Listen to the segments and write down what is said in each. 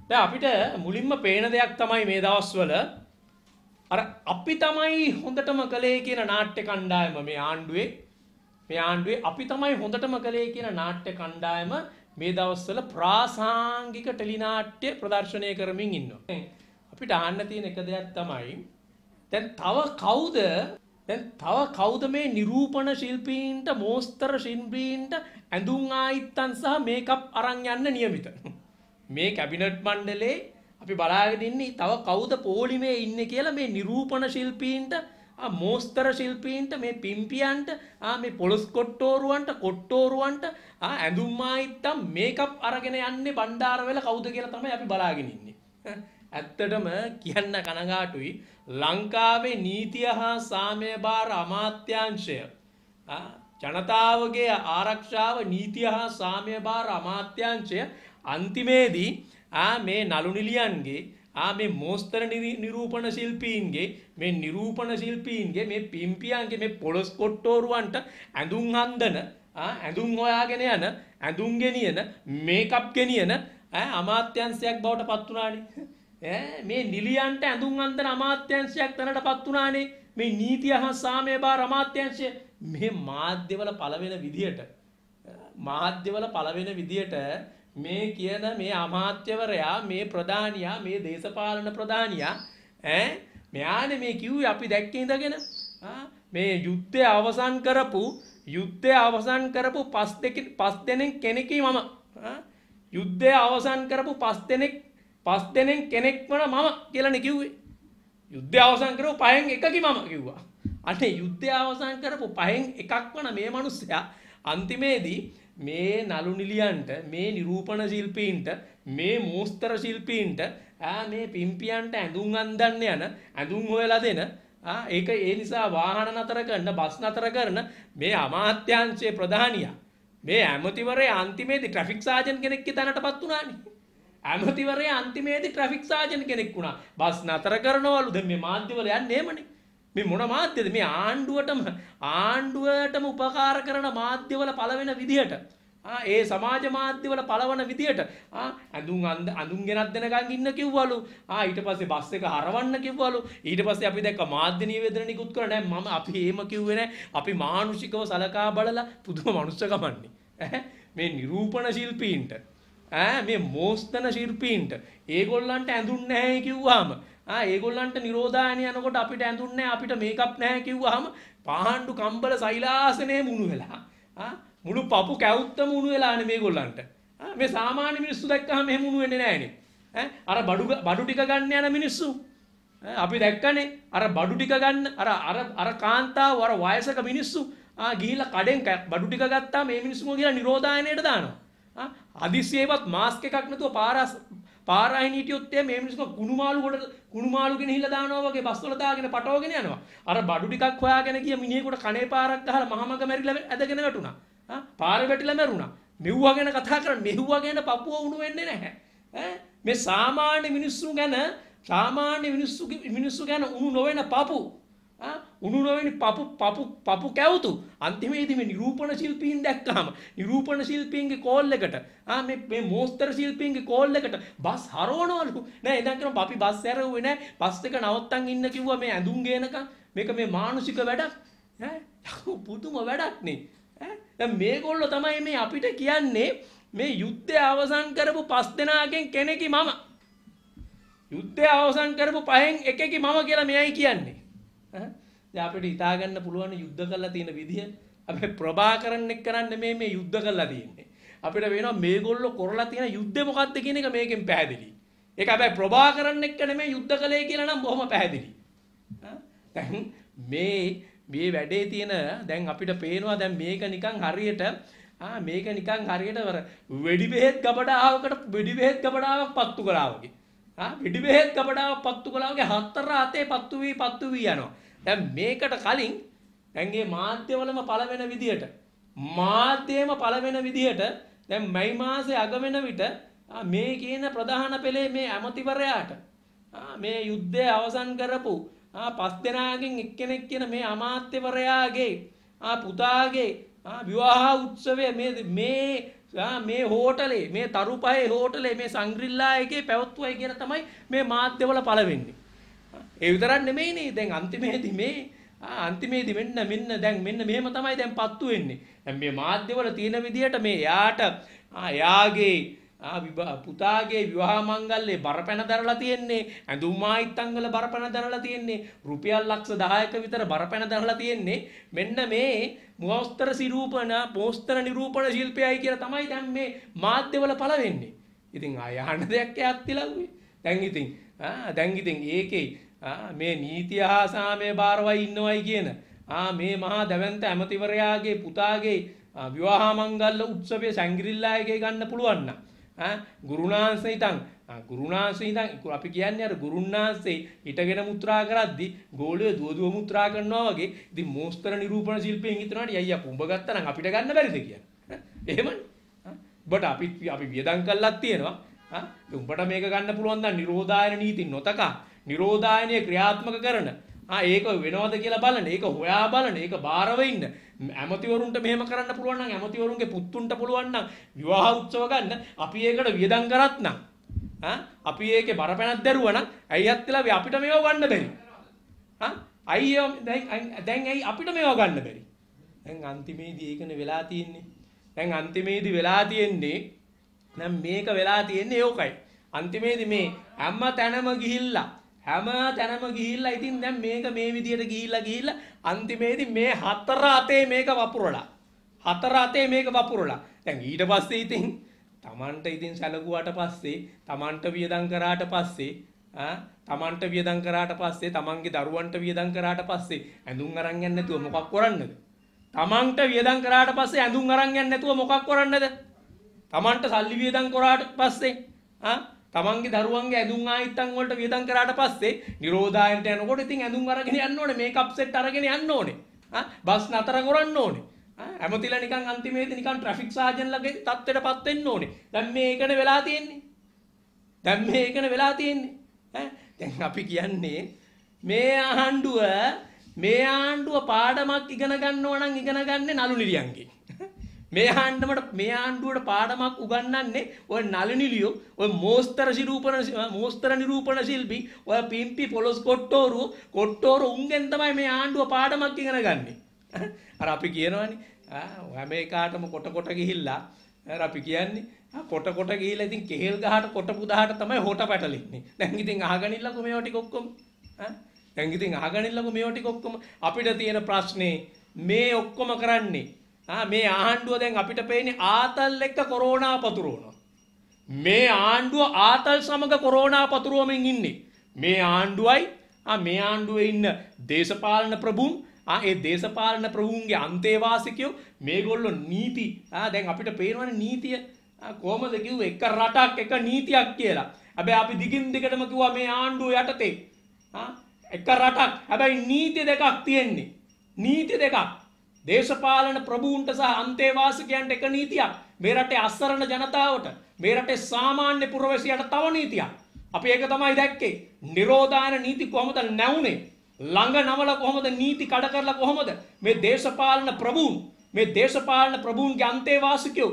දැන් අපිට මුලින්ම පේන දෙයක් තමයි මේ දවස්වල අර අපි තමයි හොඳටම කලේ කියන නාට්‍ය කණ්ඩායම මේ ආණ්ඩුවේ අපි තමයි හොඳටම කලේ කියන නාට්‍ය කණ්ඩායම මේ දවස්වල ප්‍රාසංගික ටෙලි නාට්‍ය ප්‍රදර්ශනය කරමින් ඉන්නවා. අපිට අහන්න තියෙන එක දෙයක් තමයි දැන් තව කවුද මේ නිරූපණ ශිල්පීන්ට මෝස්තර ශිල්පීන්ට ඇඳුම් ආයිත්තන් සහ මේකප් අරන් යන්න නියමිත. මේ කැබිනට් මණ්ඩලේ අපි බලාගෙන ඉන්නේ තව කවුද පොලිමේ ඉන්නේ කියලා මේ නිරූපණ ශිල්පීන්ට මෝස්තර ශිල්පීන්ට මේ පිම්පියන්ට මේ පොලොස් කොට්ටෝරුවන්ට ඇඳුම් ආයිත්තම් මේකප් අරගෙන යන්නේ බණ්ඩාරවැල කවුද කියලා තමයි අපි බලාගෙන ඉන්නේ. ඇත්තටම කියන්න කනගාටුයි ලංකාවේ නීතිය හා සාමය භාර අමාත්‍යාංශය ජනතාවගේ ආරක්ෂාව නීතිය හා සාමය භාර අමාත්‍යාංශය අන්තිමේදී මේ නළු නිලියන්ගේ මේ මෝස්තර නිරූපණ ශිල්පීන්ගේ මේ පිම්පියන්ගේ මේ පොලොස් කොට්ටෝරුවන්ට ඇඳුම් හන්දන ඇඳුම් හොයාගෙන යන ඇඳුම් ගෙනියන මේකප් ගෙනියන අමාත්‍යංශයක් බවට පත් වුණානේ. මේ නිලියන්ට ඇඳුම් අන්දන අමාත්‍යංශයක් තැනට පත් වුණානේ මේ නීතිය හා සාමය භාර අමාත්‍යංශය. මේ මාධ්‍යවල පළවෙන විදියට මේ කියන මේ අමාත්‍යවරයා මේ ප්‍රධානියා මේ දේශපාලන ප්‍රධානියා මෙයානේ මේ කිව්වේ අපි දැක්කේ ඉඳගෙන මේ යුද්ධය අවසන් කරපු පස් දෙනෙක් කෙනෙක්යි මම යුද්ධය අවසන් කරපු පස් දෙනෙක් කෙනෙක් වන මම කියලානේ කිව්වේ. යුද්ධය අවසන් කරපු පහෙන් එකකි මම කිව්වා. අනේ යුද්ධය අවසන් කරපු පහෙන් එකක් වන මේ මිනිස්සයා අන්තිමේදී මේ නළු නිලියන්ට මේ නිරූපණ ශිල්පීන්ට මේ මෝස්තර ශිල්පීන්ට මේ පිම්පියන්ට ඇඳුම් අන්දන්න යන ඇඳුම් හොයලා දෙන ඒක ඒ නිසා වාහන නතර කරන බස් නතර කරන මේ අමාත්‍යාංශයේ ප්‍රධානියා මේ ඇමතිවරයා අන්තිමේදී ට්‍රැෆික් සාජන් කෙනෙක් තැනටපත් වුණානේ. ඇමතිවරයා අන්තිමේදී ට්‍රැෆික් සාජන් කෙනෙක් වුණා. බස් නතර කරනවලු. දැන් මේ මාධ්‍යවල යන්නේ එහෙමනේ. මේ මොන මාධ්‍යද මේ ආණ්ඩුවටම උපකාර කරන මාධ්‍යවල පළවෙන විදියට ඒ සමාජ මාධ්‍යවල පළවන විදියට අඳුන් ගෙනත් දෙනකන් ඉන්න කිව්වලු. ඊට පස්සේ බස් එක හරවන්න කිව්වලු. ඊට පස්සේ අපි දැක්ක මාධ්‍ය නිවේදන නිකුත් කරා නෑ මම අපි එහෙම කිව්වේ නෑ. අපි මානුෂිකව සලකා බලලා පුදුම මනුස්සකමන්නේ. මේ නිරූපණ ශිල්පීන්ට මේ මෝස්තන ශිල්පීන්ට ඒගොල්ලන්ට ඇඳුම් නැහැ කිව්වහම ඒගොල්ලන්ට නිරෝධායන යනකොට අපිට ඇඳුම් නැහැ අපිට මේකප් නැහැ කිව්වහම පාණ්ඩු කම්බල සෛලාසනේ මුණු වෙලා මුළු පපු කැවුත්තම උණු වෙලානේ මේගොල්ලන්ට. මේ සාමාන්‍ය මිනිස්සු දැක්කහම එහෙම උණු වෙන්නේ නැහනේ. අර බඩු ටික ගන්න යන මිනිස්සු අපි දැක්කනේ අර බඩු ටික ගන්න අර කාන්තාව අර වයසක මිනිස්සු ගිහිල්ලා කඩෙන් බඩු ටික ගත්තාම මේ මිනිස්සුම ගිහලා නිරෝධායනයට දානවා. හදිස්සියෙවත් මාස්ක් එකක් නැතුව පාරායින් හිටියොත් මේ මිනිස්සු කුණුමාළු ගෙනහිල්ලා දානවා වගේ බස් වල දාගෙන පටවගෙන යනවා. අර බඩු ටිකක් හොයාගෙන ගිය මිනිහෙකුට කනේ පාරක් ගහලා මහමග මැරිලා ඇදගෙන වැටුණා. පාරේ වැටිලා මැරුණා. මෙව්වා ගැන කතා කරන්නේ මෙව්වා ගැන පපුව උණු වෙන්නේ නැහැ. මේ සාමාන්‍ය මිනිස්සු ගැන උණු නොවන පපු කැවුතු අන්තිමේදී මේ නිරූපණ ශිල්පීන් දැක්කම නිරූපණ ශිල්පීන්ගේ කෝල් එකට මේ මෝස්තර ශිල්පීන්ගේ කෝල් එකට බස් හරවනවලු නෑ ඉතින් කියනවා අපි බස් ඇරෙව්වේ නෑ බස් එක නවත්තන් ඉන්න කිව්වා මේ ඇඳුම් ගේනකම් මේක මේ මානසික වැඩක් පුදුම වැඩක් නේ දැන් මේගොල්ලෝ තමයි මේ අපිට කියන්නේ මේ යුද්ධය අවසන් කරපු 5 දෙනාගෙන් කෙනෙක්යි මම යුද්ධය අවසන් කරපු පහෙන් එකෙක්යි මම කියලා මෙයයි කියන්නේ දැන් අපිට හිතා ගන්න පුළුවන් යුද්ධ කරලා තියෙන විදිය අපි ප්‍රභාකරන් එක්ක කරන්නේ මේ යුද්ධ කරලා තියෙන්නේ අපිට වෙනවා මේගොල්ලෝ කරලා තියෙන යුද්ධය මොකක්ද කියන එක මේකෙන් පැහැදිලි ඒක හැබැයි ප්‍රභාකරන් එක්ක නෙමෙයි යුද්ධ කළේ කියලා නම් බොහොම පැහැදිලි දැන් මේ වැඩේ තියෙන දැන් අපිට පේනවා දැන් මේක නිකන් හරියට වෙඩි බෙහෙත් ගබඩාවක් පත්තු කළා වගේ වෙඩි බෙහෙත් ගබඩාවක් පත්තු කළා වගේ හතර අතේ පත්තු වී යනවා දැන් මේකට කලින් දැන් මේ මාධ්‍යවලම පළවෙන විදියට දැන් මයි මාසේ අග වෙන විට මේ කියන ප්‍රධාන පෙළේ මේ ඇමතිවරයාට මේ යුද්ධය අවසන් කරපු 5 දෙනාගෙන් එක්කෙනෙක් කියන මේ අමාත්‍යවරයාගේ පුතාගේ විවාහ උත්සවය මේ මේ හෝටලේ මේ තරුපහේ හෝටලේ මේ සංග්‍රිල්ලා එකේ පැවැත්වුවයි කියන තමයි මේ මාධ්‍යවල පළ වෙන්නේ. ඒ විතරක් නෙමෙයිනේ දැන් අන්තිමේදී මෙන්න දැන් මෙන්න මෙහෙම තමයි දැන් පත්තු වෙන්නේ. දැන් මේ මාධ්‍යවල තියෙන විදියට මේ එයාගේ පුතාගේ විවාහ මංගල්‍යේ බරපැන දරලා තියෙන්නේ, ඇඳුම් ආයිත්තම් වල බරපැන දරලා තියෙන්නේ, රුපියල් ලක්ෂ 10ක විතර බරපැන දරලා තියෙන්නේ මෙන්න මේ මොස්තර නිරූපණ ශිල්පයයි කියලා තමයි දැන් මේ මාධ්‍යවල පළ වෙන්නේ. ඉතින් ආයහන දෙයක් ඇත්තිලව්වේ. දැන් ඉතින් ඒකේ මේ නීතිය හා සාමය බාරවයි ඉන්නවයි කියන මේ මහා දැවැන්ත ඇමතිවරයාගේ පුතාගේ විවාහ මංගල්‍ය උත්සවයේ සංග්‍රිල්ලා එකේ ගන්න පුළුවන් නම් ගුරුනාන්සේ ඉතින් අපි කියන්නේ අර ගුරුනාන්සේ හිටගෙන මුත්‍රා කරද්දි ගෝලිය දුව මුත්‍රා කරනවා වගේ ඉතින් මොස්තර නිරූපණ ශිල්පයෙන් හිතනවාට අයියා පුඹ ගත්තා නම් අපිට ගන්න බැරිද කියලා. එහෙමනේ. බට අපි වියදම් කළාක් තියෙනවා. උඹට මේක ගන්න පුළුවන් නම් නිරෝධායන නීති නොතකා නිරෝධායනය ක්‍රියාත්මක කරන ඒක වෙනවද කියලා බලන්න, ඒක හොයා බලන්න, ඒක බාරව ඉන්න. ඇමතිවරුන්ට මෙහෙම කරන්න පුළුවන් නම් ඇමතිවරුන්ගේ පුතුන්ට පුළුවන් නම් විවාහ උත්සව ගන්න අපි ඒකට වියදම් කරත් නම් අපි ඒකේ බරපැනක් දැරුවා නම් අයියත් කියලා අපිට මේව ගන්න බැරි. අයියෝ දැන් ඇයි අපිට මේව ගන්න බැරි? දැන් අන්තිමේදී ඒකනේ වෙලා තියෙන්නේ. දැන් අන්තිමේදී වෙලා තියෙන්නේ නම් මේක වෙලා තියෙන්නේ ඕකයි. අන්තිමේදී මේ හැම තැනම ගිහිල්ලා ඉතින් දැන් මේක මේ විදියට ගිහිල්ලා අන්තිමේදී මේ හතර අතේ මේක වපුරලා දැන් ඊට පස්සේ ඉතින් Tamanට ඉතින් සැලකුවාට පස්සේ Tamanට වියදම් කරාට පස්සේ Tamanගේ දරුවන්ට වියදම් කරාට පස්සේ ඇඳුම් අරන් යන්නේ නැතුව මොකක් කරන්නද? Tamanට වියදම් කරාට පස්සේ ඇඳුම් අරන් යන්නේ නැතුව මොකක් කරන්නද? Tamanට සල්ලි වියදම් කරාට පස්සේ තමන්ගේ දරුවන්ගේ ඇඳුම් ආයිත්තම් වලට වියදම් කරාට පස්සේ නිරෝධායනට යනකොට ඉතින් ඇඳුම් අරගෙන යන්න ඕනේ, මේකප් සෙට් අරගෙන යන්න ඕනේ. බස් නතර කරන්න ඕනේ. ඇමතිලා නිකන් අන්තිමේදී නිකන් ට්‍රැෆික් සාජන්ලගේ තත්ත්වයටපත් වෙන්න ඕනේ. දැන් මේකනේ වෙලා තියෙන්නේ. දැන් අපි කියන්නේ මේ ආණ්ඩුව පාඩමක් ඉගෙන ගන්නවා නම් ඉගෙන ගන්නේ නළු නිලියන්ගෙන්. මේ ආණ්ඩුවට පාඩමක් උගන්වන්නේ ඔය නළු නිලියෝ, ඔය මොස්තර නිරූපණ ශිල්පී, ඔය පිම්පි පොලොස් කොට්ටෝරු උන්ගෙන් තමයි මේ ආණ්ඩුව පාඩමක් ඉගෙන ගන්නෙ. අර අපි කියනවනේ හැම එකාටම කොට ගිහිල්ලා අපි කියන්නේ කොට ගිහිල්ලා ඉතින් කෙහෙල් ගහට කොට පුදාට තමයි හොට පැටලෙන්නේ. දැන් ඉතින් අහගනින්නකෝ මේවා ටික ඔක්කොම. අපිට තියෙන ප්‍රශ්නේ මේ ඔක්කොම කරන්නේ මේ ආණ්ඩුව දැන් අපිට පේන්නේ ආතල් එක්ක කොරෝනා පතුරවනවා. මේ ආණ්ඩුව ආතල් සමග කොරෝනා පතුරවමින් ඉන්නේ. මේ ආණ්ඩුවේ ඉන්න දේශපාලන ප්‍රභූන් ඒ දේශපාලන ප්‍රභූන්ගේ අන්තේවාසිකයෝ මේගොල්ලෝ නීති දැන් අපිට පේනවනේ නීතිය කොහමද කිව්වේ එක රටක් එක නීතියක් කියලා. හැබැයි අපි දිගින් දිගටම කිව්වා මේ ආණ්ඩුව යටතේ එක රටක්. හැබැයි නීති දෙකක් තියෙන්නේ. දේශපාලන ප්‍රභූන්ට සහ අන්තේවාසිකයන්ට එක නීතියක්. මේ රටේ අසරණ ජනතාවට, මේ රටේ සාමාන්‍ය පුරවැසියාට තව නීතියක්. අපි ඒක තමයි දැක්කේ. නිරෝධායන නීති කොහොමද නැවුනේ? ළඟ නවල කොහොමද නීති කඩ කරලා කොහොමද මේ දේශපාලන ප්‍රභූන්ගේ අන්තේවාසිකයෝ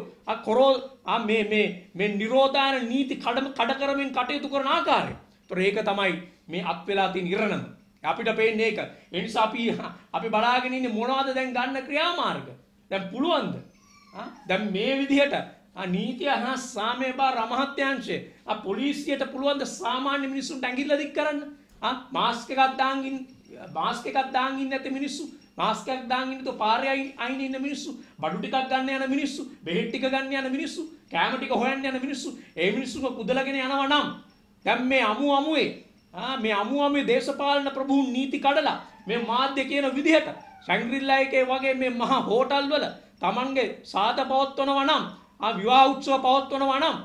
මේ නිරෝධායන නීති කඩ කරමින් කටයුතු කරන ආකාරය. ඒතර ඒක තමයි මේ අත් වෙලා තියෙන ඉරණම. අපිට පේන්නේ ඒක. ඒ නිසා අපි බලාගෙන ඉන්නේ මොනවද දැන් ගන්න ක්‍රියාමාර්ග? දැන් පුළුවන්ද? දැන් මේ විදිහට නීතිය හා සාමය බාර අමාත්‍යාංශය පොලිසියට පුළුවන් ද සාමාන්‍ය මිනිස්සුන්ට ඇඟිල්ල දික් කරන්න? මාස්ක් එකක් දාන් ඉන්න නැති මිනිස්සු, මාස්ක් එකක් දාන් ඉන්න තෝ පාරේ අයින් ඉන්න මිනිස්සු, බඩු ටිකක් ගන්න යන මිනිස්සු, බෙහෙත් ටික ගන්න යන මිනිස්සු, කෑම ටික හොයන්න යන මිනිස්සු, ඒ මිනිස්සුව කුදලගෙන යනවා නම් දැන් මේ අමුවේ දේශපාලන ප්‍රභූන් නීති කඩලා මේ මාධ්‍ය කියන විදිහට සංග්‍රිල්ලා එකේ වගේ මේ මහා හෝටල් වල Tamanගේ සාද පවත්වනවා නම් විවාහ උත්සව පවත්වනවා නම්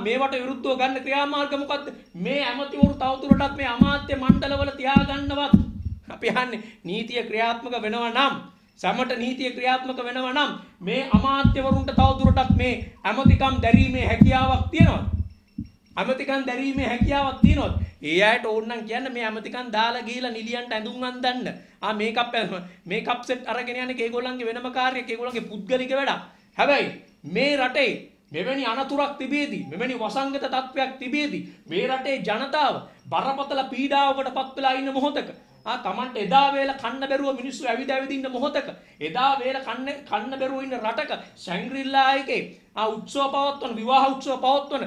මේවට විරුද්ධව ගන්න ක්‍රියාමාර්ග මොකද්ද? මේ ඇමතිවරු තවදුරටත් මේ අමාත්‍ය මණ්ඩලවල තියාගන්නවත් අපි යන්නේ නීතිය ක්‍රියාත්මක වෙනවා නම් සමට නීතිය ක්‍රියාත්මක වෙනවා නම් මේ අමාත්‍යවරුන්ට තවදුරටත් මේ ඇමතිකම් දැරීමේ හැකියාවක් තියෙනවද? ඒ අයට ඕනනම් කියන්න මේ ඇමතිකම් දාලා ගිහිලා නිලියන්ට ඇඳුම් අඳන්න. මේකප් සෙට් අරගෙන යන්නේ ඒගොල්ලන්ගේ වෙනම කාර්යයක්, ඒගොල්ලන්ගේ පුද්ගලික වැඩක්. හැබැයි මේ රටේ මෙවැනි අනතුරක් තිබේදී මෙවැනි වසංගත තත්ත්වයක් තිබේදී මේ රටේ ජනතාව බරපතල පීඩාවකට පත් වෙලා ඉන්න මොහොතක තමන්ට එදා වේල කන්න බැරුව මිනිස්සු ඇවිද ඉන්න මොහොතක එදා වේල කන්න බැරුව ඉන්න රටක ශැංග්‍රීලා එකේ උත්සව පවත්වන විවාහ උත්සව පවත්වන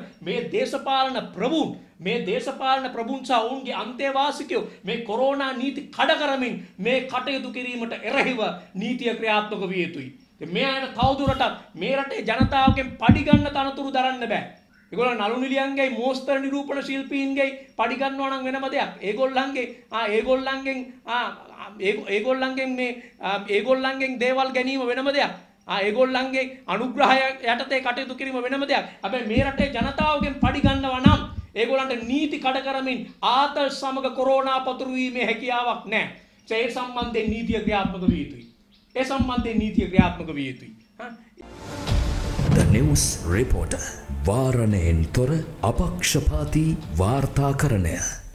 මේ දේශපාලන ප්‍රභූන් සහ ඔවුන්ගේ අන්තේවාසිකයෝ මේ කොරෝනා නීති කඩ කරමින් මේ කටයුතු කිරීමට එරෙහිව නීතිය ක්‍රියාත්මක විය යුතුයි. මේ අයන තවදුරටත් මේ රටේ ජනතාවගෙන් පඩි ගන්න තනතුරු දරන්න බෑ. ඒගොල්ලන් නළු නිලියන්ගේ මෝස්තර නිරූපණ ශිල්පීන්ගේ පඩි ගන්නවා නම් වෙනම දෙයක්. ඒගොල්ලන්ගෙන් දේවල් ගැනීම වෙනම දෙයක්. ඒගොල්ලන්ගේ අනුග්‍රහය යටතේ කටයුතු කිරීම වෙනම දෙයක්. හැබැයි මේ රටේ ජනතාවගෙන් පඩි ගන්නවා නම් ඒගොල්ලන්ට නීති කඩ කරමින් ආතල් සමග කොරෝනා පතුරු වීමේ හැකියාවක් නැහැ. ඒ සම්බන්ධයෙන් නීතිය ක්‍රියාත්මක විය යුතුයි. The News Reporter වාරණයෙන් තොර අපක්ෂපාතී වාර්තාකරණය